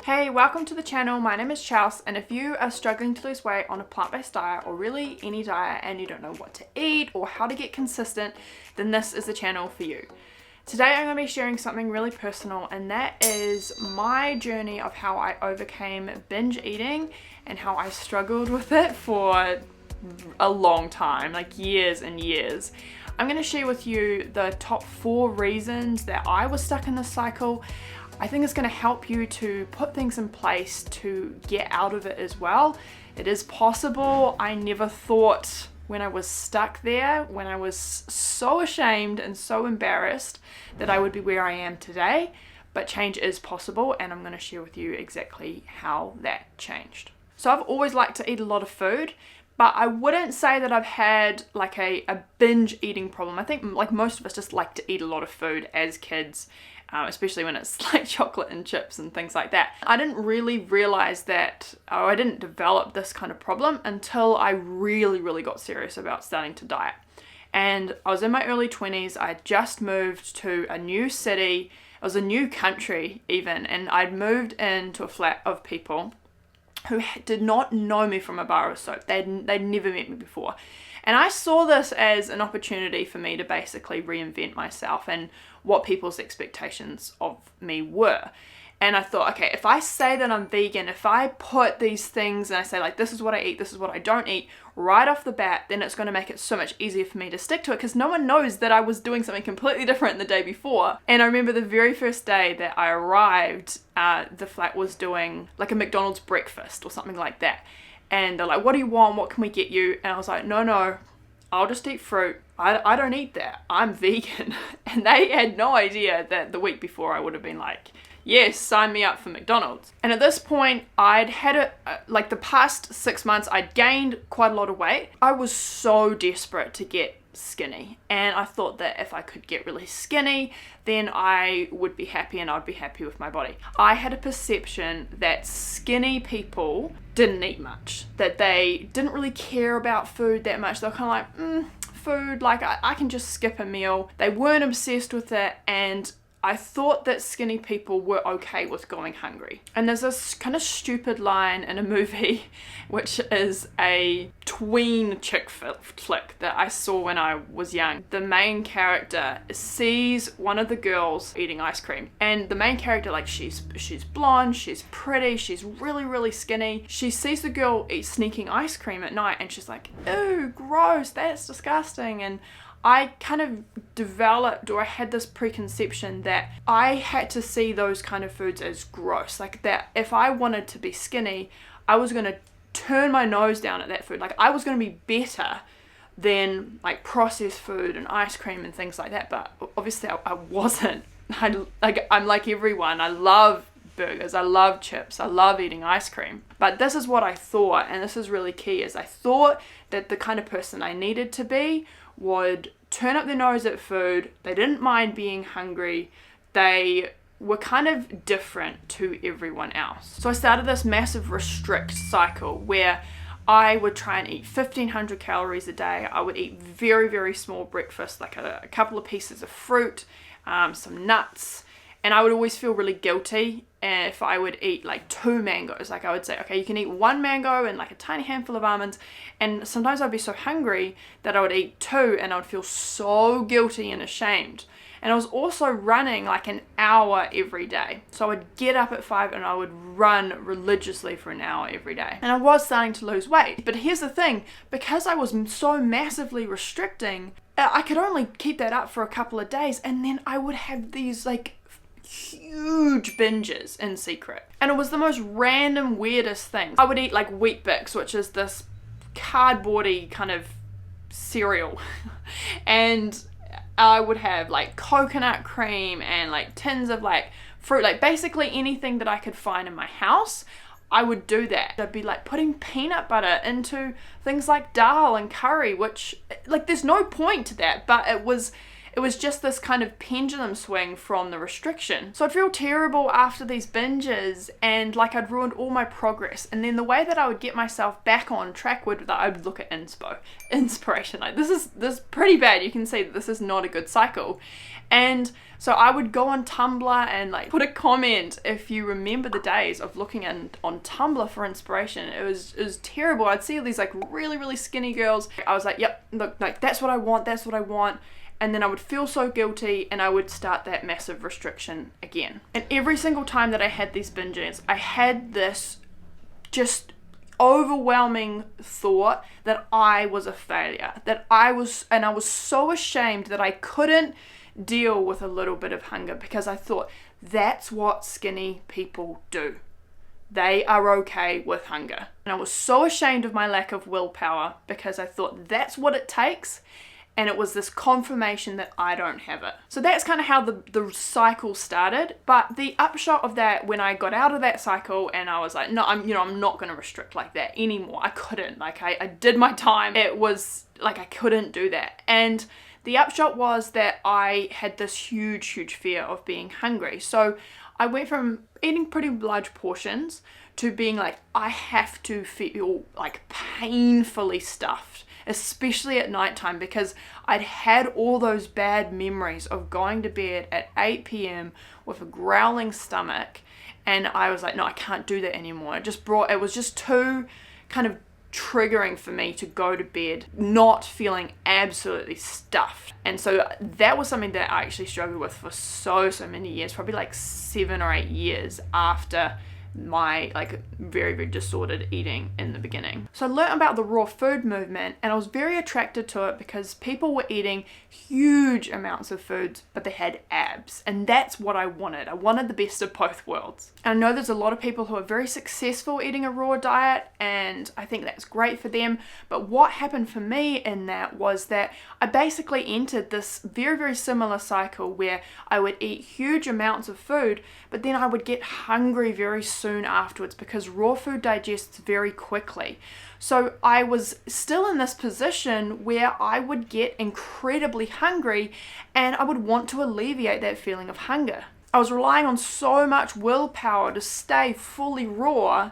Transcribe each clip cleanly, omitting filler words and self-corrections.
Hey, welcome to the channel. My name is Chels, and if you are struggling to lose weight on a plant-based diet or really any diet and you don't know what to eat or how to get consistent, then this is the channel for you. Today I'm going to be sharing something really personal, and that is my journey of how I overcame binge eating and how I struggled with it for a long time, like years and years. I'm going to share with you the top 4 reasons that I was stuck in this cycle. I think it's going to help you to put things in place to get out of it as well. It is possible. I never thought when I was stuck there, when I was so ashamed and so embarrassed, that I would be where I am today, but change is possible, and I'm going to share with you exactly how that changed. So I've always liked to eat a lot of food, but I wouldn't say that I've had like a binge eating problem. I think like most of us just like to eat a lot of food as kids, especially when it's like chocolate and chips and things like that. I didn't really realize that, or I didn't develop this kind of problem until I really got serious about starting to diet. And I was in my early 20s. I had just moved to a new city. It was a new country even, and I'd moved into a flat of people who did not know me from a bar of soap. They'd never met me before. And I saw this as an opportunity for me to basically reinvent myself and what people's expectations of me were. And I thought, okay, if I say that I'm vegan, if I put these things and I say like, this is what I eat, this is what I don't eat, right off the bat, then it's going to make it so much easier for me to stick to it, because no one knows that I was doing something completely different the day before. And I remember the very first day that I arrived, the flat was doing like a McDonald's breakfast or something like that. And they're like, what do you want? What can we get you? And I was like, no, I'll just eat fruit. I don't eat that. I'm vegan. And they had no idea that the week before I would have been like, yes, sign me up for McDonald's. And at this point, I'd had like the past 6 months, I'd gained quite a lot of weight. I was so desperate to get skinny, and I thought that if I could get really skinny, then I would be happy and I'd be happy with my body. I had a perception that skinny people didn't eat much, that they didn't really care about food that much. They were kind of like, food, like I can just skip a meal. They weren't obsessed with it, and I thought that skinny people were okay with going hungry. And there's this kind of stupid line in a movie, which is a tween chick flick that I saw when I was young. The main character sees one of the girls eating ice cream, and the main character, like she's blonde, she's pretty, she's really skinny. She sees the girl sneaking ice cream at night, and she's like, ew, gross, that's disgusting. And I kind of developed, or I had this preconception that I had to see those kind of foods as gross. Like that if I wanted to be skinny, I was going to turn my nose down at that food. Like I was going to be better than like processed food and ice cream and things like that. But obviously I wasn't. I'm like everyone. I love burgers, I love chips, I love eating ice cream. But this is what I thought, and this is really key, is I thought that the kind of person I needed to be would turn up their nose at food. They didn't mind being hungry. They were kind of different to everyone else. So I started this massive restrict cycle where I would try and eat 1,500 calories a day. I would eat very small breakfast, like a couple of pieces of fruit, some nuts, and I would always feel really guilty if I would eat like 2 mangoes. Like I would say, okay, you can eat 1 mango and like a tiny handful of almonds. And sometimes I'd be so hungry that I would eat 2, and I would feel so guilty and ashamed. And I was also running like an hour every day. So I would get up at 5 and I would run religiously for an hour every day. And I was starting to lose weight. But here's the thing, because I was so massively restricting, I could only keep that up for a couple of days, and then I would have these like huge binges in secret. And it was the most random, weirdest things. I would eat like Wheat Bix, which is this cardboardy kind of cereal, and I would have like coconut cream and like tins of like fruit, like basically anything that I could find in my house. I would do that. I'd be like putting peanut butter into things like dal and curry, which like there's no point to that, but it was just this kind of pendulum swing from the restriction. So I'd feel terrible after these binges, and like I'd ruined all my progress. And then the way that I would get myself back on track would that I would look at inspiration. Like this is pretty bad. You can see that this is not a good cycle. And so I would go on Tumblr and like put a comment if you remember the days of looking on Tumblr for inspiration. It was terrible. I'd see all these like really, really skinny girls. I was like, yep, look, like that's what I want, that's what I want. And then I would feel so guilty and I would start that massive restriction again. And every single time that I had these binges, I had this just overwhelming thought that I was a failure, that I was so ashamed that I couldn't deal with a little bit of hunger, because I thought that's what skinny people do. They are okay with hunger. And I was so ashamed of my lack of willpower because I thought that's what it takes. And it was this confirmation that I don't have it. So that's kind of how the cycle started. But the upshot of that, when I got out of that cycle and I was like, no, I'm not going to restrict like that anymore. I couldn't. Like I did my time. It was like I couldn't do that. And the upshot was that I had this huge, huge fear of being hungry. So I went from eating pretty large portions to being like, I have to feel like painfully stuffed, especially at nighttime, because I'd had all those bad memories of going to bed at 8 p.m. with a growling stomach, and I was like, no, I can't do that anymore. It was just too kind of triggering for me to go to bed not feeling absolutely stuffed. And so that was something that I actually struggled with for so many years, probably like 7 or 8 years after my like very, very disordered eating in the beginning. So I learned about the raw food movement, and I was very attracted to it because people were eating huge amounts of foods, but they had abs, and that's what I wanted. I wanted the best of both worlds. And I know there's a lot of people who are very successful eating a raw diet, and I think that's great for them. But what happened for me in that was that I basically entered this very, very similar cycle where I would eat huge amounts of food, but then I would get hungry very soon afterwards because raw food digests very quickly. So I was still in this position where I would get incredibly hungry and I would want to alleviate that feeling of hunger. I was relying on so much willpower to stay fully raw,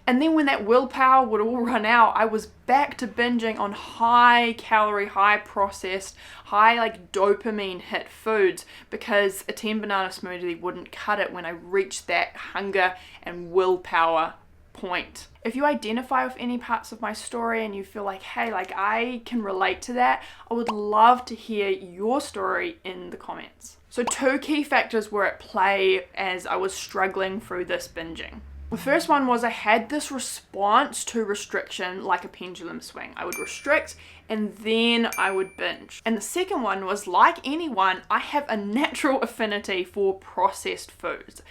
and then when that willpower would all run out, I was back to binging on high calorie, high processed, high like dopamine hit foods, because a 10 banana smoothie wouldn't cut it when I reached that hunger and willpower point. If you identify with any parts of my story and you feel like, hey, like I can relate to that, I would love to hear your story in the comments. So 2 key factors were at play as I was struggling through this binging. The first one was I had this response to restriction like a pendulum swing. I would restrict and then I would binge. And the second one was, like anyone, I have a natural affinity for processed foods.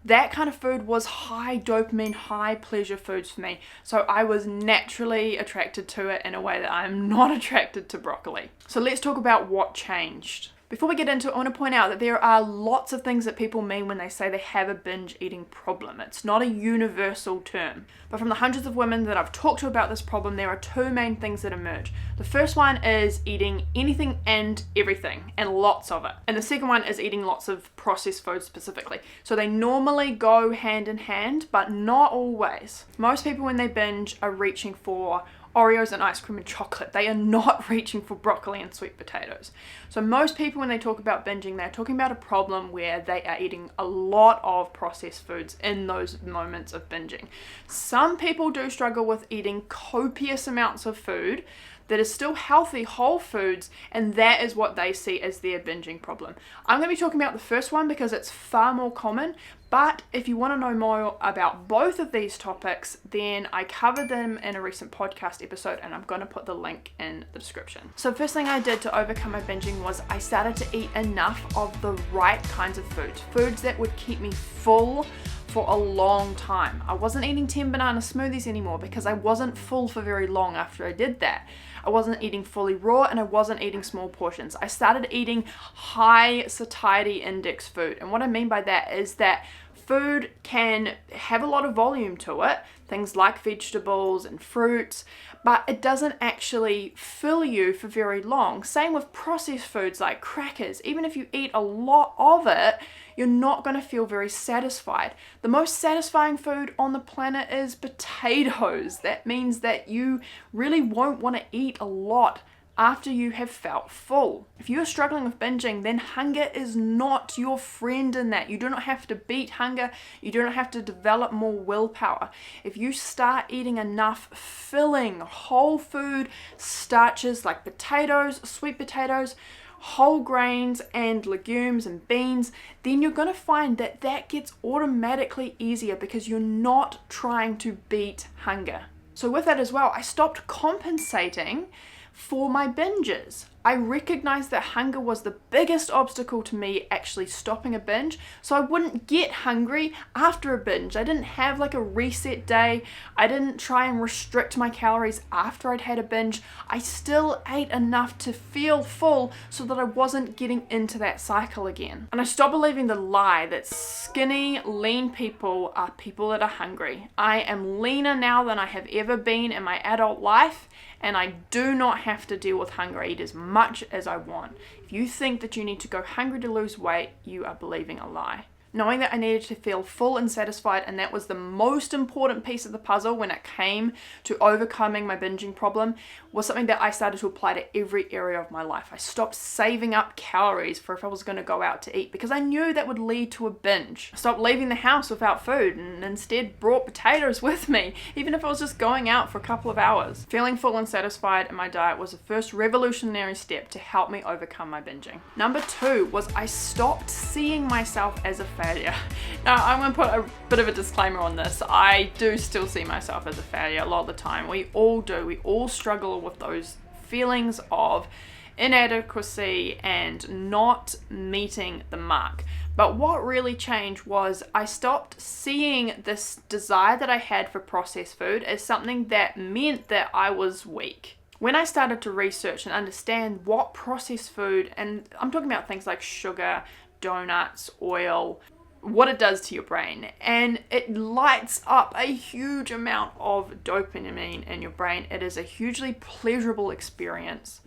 That kind of food was high dopamine, high pleasure foods for me. So I was naturally attracted to it in a way that I'm not attracted to broccoli. So let's talk about what changed. Before we get into it, I want to point out that there are lots of things that people mean when they say they have a binge eating problem. It's not a universal term. But from the hundreds of women that I've talked to about this problem, there are 2 main things that emerge. The first one is eating anything and everything, and lots of it. And the second one is eating lots of processed foods specifically. So they normally go hand in hand, but not always. Most people when they binge are reaching for Oreos and ice cream and chocolate. They are not reaching for broccoli and sweet potatoes. So most people when they talk about binging, they're talking about a problem where they are eating a lot of processed foods in those moments of binging. Some people do struggle with eating copious amounts of food that is still healthy, whole foods, and that is what they see as their binging problem. I'm going to be talking about the first one because it's far more common, but if you want to know more about both of these topics, then I covered them in a recent podcast episode, and I'm going to put the link in the description. So first thing I did to overcome my binging was I started to eat enough of the right kinds of foods that would keep me full for a long time. I wasn't eating 10 banana smoothies anymore because I wasn't full for very long after I did that. I wasn't eating fully raw and I wasn't eating small portions. I started eating high satiety index food. And what I mean by that is that food can have a lot of volume to it, things like vegetables and fruits, but it doesn't actually fill you for very long. Same with processed foods like crackers. Even if you eat a lot of it, you're not going to feel very satisfied. The most satisfying food on the planet is potatoes. That means that you really won't want to eat a lot after you have felt full. If you are struggling with binging, then hunger is not your friend in that. You do not have to beat hunger. You do not have to develop more willpower. If you start eating enough filling, whole food starches like potatoes, sweet potatoes, whole grains and legumes and beans, then you're going to find that that gets automatically easier because you're not trying to beat hunger. So with that as well, I stopped compensating for my binges. I recognized that hunger was the biggest obstacle to me actually stopping a binge, so I wouldn't get hungry after a binge. I didn't have like a reset day. I didn't try and restrict my calories after I'd had a binge. I still ate enough to feel full so that I wasn't getting into that cycle again. And I stopped believing the lie that skinny, lean people are people that are hungry. I am leaner now than I have ever been in my adult life, and I do not have to deal with hunger. I eat as much as I want. If you think that you need to go hungry to lose weight, you are believing a lie. Knowing that I needed to feel full and satisfied, and that was the most important piece of the puzzle when it came to overcoming my binging problem, was something that I started to apply to every area of my life. I stopped saving up calories for if I was going to go out to eat because I knew that would lead to a binge. I stopped leaving the house without food and instead brought potatoes with me, even if I was just going out for a couple of hours. Feeling full and satisfied in my diet was the first revolutionary step to help me overcome my binging. Number 2 was I stopped seeing myself as a failure. Now, I'm going to put a bit of a disclaimer on this. I do still see myself as a failure a lot of the time. We all do. We all struggle with those feelings of inadequacy and not meeting the mark. But what really changed was I stopped seeing this desire that I had for processed food as something that meant that I was weak. When I started to research and understand what processed food, and I'm talking about things like sugar, donuts, oil, what it does to your brain, and it lights up a huge amount of dopamine in your brain. It is a hugely pleasurable experience,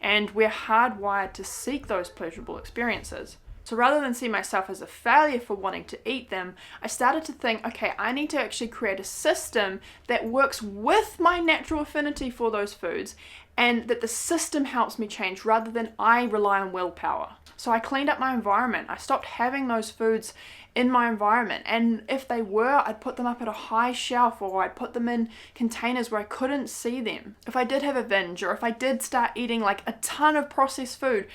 and we're hardwired to seek those pleasurable experiences. So rather than see myself as a failure for wanting to eat them, I started to think, okay, I need to actually create a system that works with my natural affinity for those foods, and that the system helps me change rather than I rely on willpower. So I cleaned up my environment. I stopped having those foods in my environment, and if they were, I'd put them up at a high shelf, or I'd put them in containers where I couldn't see them. If I did have a binge, or if I did start eating like a ton of processed food,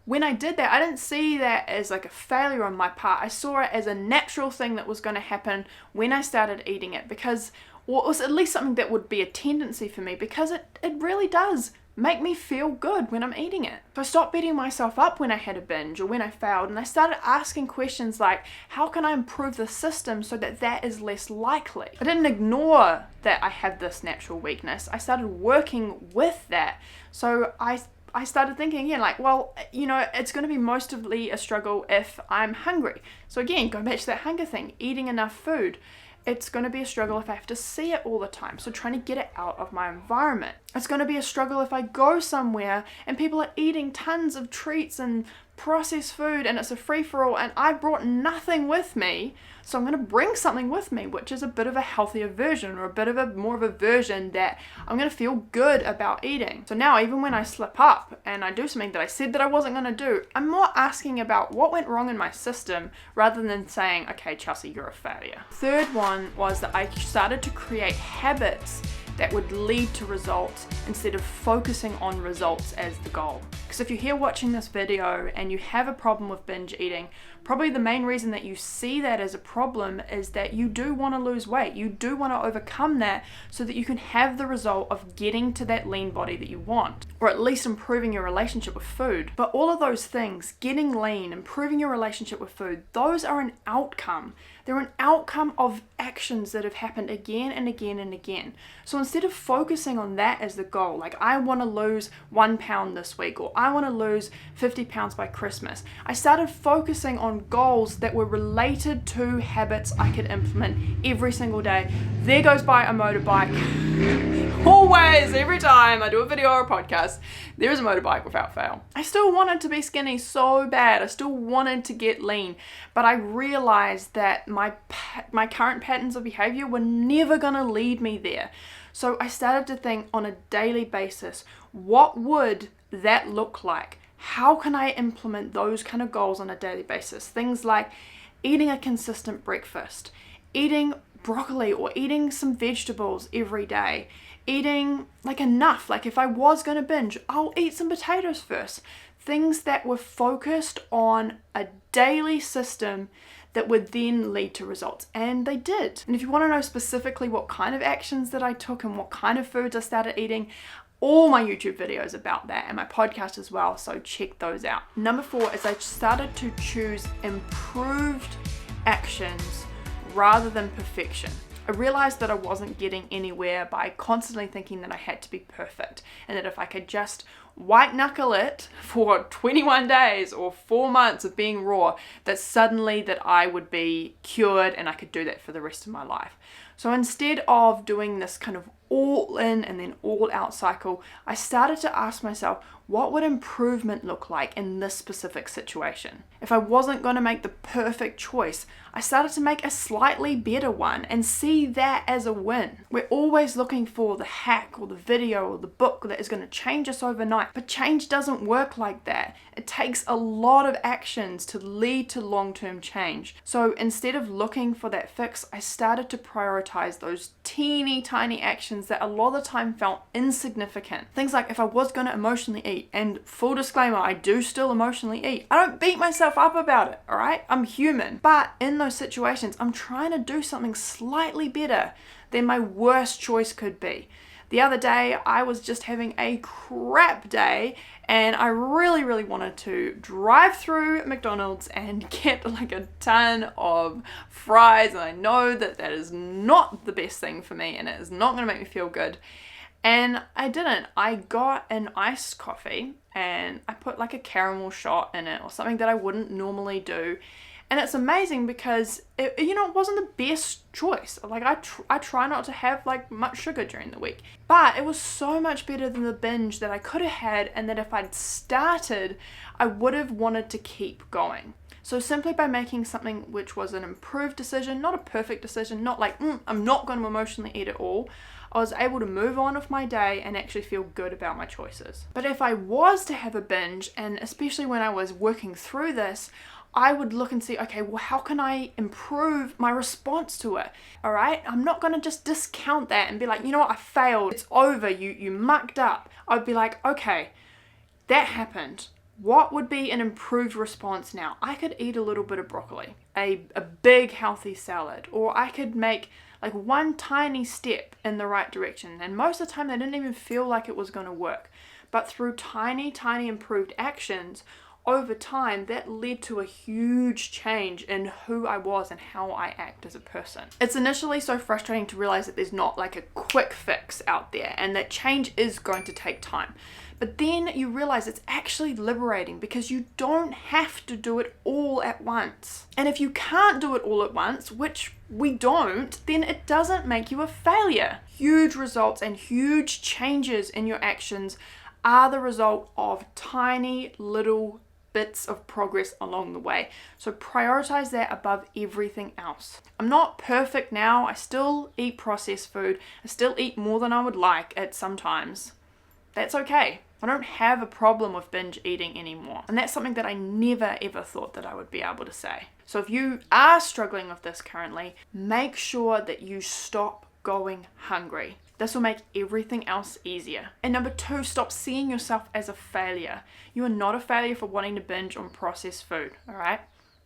when I did that, I didn't see that as like a failure on my part. I saw it as a natural thing that was going to happen when I started eating it, because, or it was at least something that would be a tendency for me, because it really does make me feel good when I'm eating it. So I stopped beating myself up when I had a binge or when I failed, and I started asking questions like, how can I improve the system so that that is less likely? I didn't ignore that I have this natural weakness. I started working with that. So I started thinking again, like, well, you know, it's going to be mostly a struggle if I'm hungry. So again, going back to that hunger thing, eating enough food. It's going to be a struggle if I have to see it all the time, so trying to get it out of my environment. It's going to be a struggle if I go somewhere and people are eating tons of treats and processed food and it's a free-for-all and I brought nothing with me, so I'm going to bring something with me, which is a bit of a healthier version, or a bit of a more of a version that I'm going to feel good about eating. So now even when I slip up and I do something that I said that I wasn't going to do, I'm more asking about what went wrong in my system rather than saying, okay, Chelsea, you're a failure. Third one was that I started to create habits that would lead to results instead of focusing on results as the goal. Because if you're here watching this video and you have a problem with binge eating, probably the main reason that you see that as a problem is that you do want to lose weight. You do want to overcome that so that you can have the result of getting to that lean body that you want, or at least improving your relationship with food. But all of those things, getting lean, improving your relationship with food, those are an outcome. They're an outcome of actions that have happened again and again and again. So instead of focusing on that as the goal, like I want to lose 1 pound this week, or I want to lose 50 pounds by Christmas, I started focusing on goals that were related to habits I could implement every single day. There goes by a motorbike. Always, every time I do a video or a podcast, there is a motorbike without fail. I still wanted to be skinny so bad. I still wanted to get lean, but I realized that my current patterns of behavior were never going to lead me there. So I started to think on a daily basis, what would that look like? How can I implement those kind of goals on a daily basis? Things like eating a consistent breakfast, eating broccoli or eating some vegetables every day, eating like enough. Like if I was going to binge, I'll eat some potatoes first. Things that were focused on a daily system that would then lead to results. And they did. And if you want to know specifically what kind of actions that I took and what kind of foods I started eating, all my YouTube videos about that and my podcast as well, so check those out. Number 4 is I started to choose improved actions rather than perfection. I realized that I wasn't getting anywhere by constantly thinking that I had to be perfect, and that if I could just white knuckle it for 21 days or 4 months of being raw, that suddenly that I would be cured and I could do that for the rest of my life. So instead of doing this kind of all in and then all out cycle, I started to ask myself, what would improvement look like in this specific situation? If I wasn't going to make the perfect choice, I started to make a slightly better one and see that as a win. We're always looking for the hack or the video or the book that is going to change us overnight, but change doesn't work like that. It takes a lot of actions to lead to long-term change. So instead of looking for that fix, I started to prioritize those teeny tiny actions that a lot of the time felt insignificant. Things like if I was going to emotionally eat, and full disclaimer, I do still emotionally eat. I don't beat myself up about it, all right? I'm human. But in those situations, I'm trying to do something slightly better than my worst choice could be. The other day, I was just having a crap day and I really wanted to drive through McDonald's and get like a ton of fries, and I know that that is not the best thing for me and it is not going to make me feel good. And I didn't. I got an iced coffee and I put like a caramel shot in it or something that I wouldn't normally do. And it's amazing because it wasn't the best choice. Like I try not to have like much sugar during the week, but it was so much better than the binge that I could have had, and that if I'd started, I would have wanted to keep going. So simply by making something which was an improved decision, not a perfect decision, not like I'm not going to emotionally eat at all, I was able to move on with my day and actually feel good about my choices. But if I was to have a binge, and especially when I was working through this, I would look and see, okay, well, how can I improve my response to it? All right, I'm not going to just discount that and be like, you know what, I failed, it's over, you mucked up. I'd be like, okay, that happened. What would be an improved response now? I could eat a little bit of broccoli, a big healthy salad, or I could make like one tiny step in the right direction. And most of the time, they didn't even feel like it was going to work. But through tiny improved actions, over time, that led to a huge change in who I was and how I act as a person. It's initially so frustrating to realize that there's not like a quick fix out there and that change is going to take time. But then you realize it's actually liberating because you don't have to do it all at once. And if you can't do it all at once, which we don't, then it doesn't make you a failure. Huge results and huge changes in your actions are the result of tiny little bits of progress along the way. So prioritize that above everything else. I'm not perfect now. I still eat processed food. I still eat more than I would like at sometimes. That's okay. I don't have a problem with binge eating anymore. And that's something that I never ever thought that I would be able to say. So if you are struggling with this currently, make sure that you stop going hungry. This will make everything else easier. And number 2, stop seeing yourself as a failure. You are not a failure for wanting to binge on processed food, all right?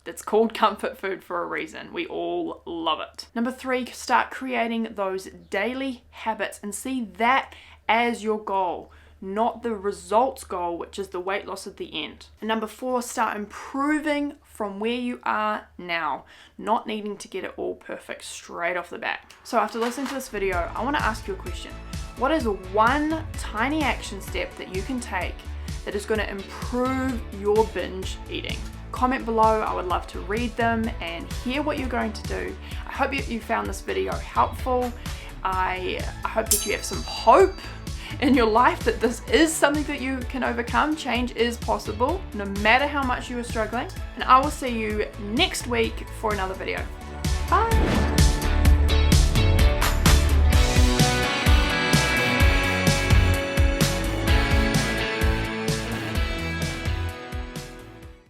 That's called comfort food for a reason. We all love it. Number 3, start creating those daily habits and see that as your goal, not the results goal, which is the weight loss at the end. And number 4, start improving from where you are now, not needing to get it all perfect straight off the bat. So after listening to this video, I want to ask you a question. What is one tiny action step that you can take that is going to improve your binge eating? Comment below. I would love to read them and hear what you're going to do. I hope you found this video helpful. I hope that you have some hope in your life that this is something that you can overcome. Change is possible, no matter how much you are struggling. And I will see you next week for another video. Bye.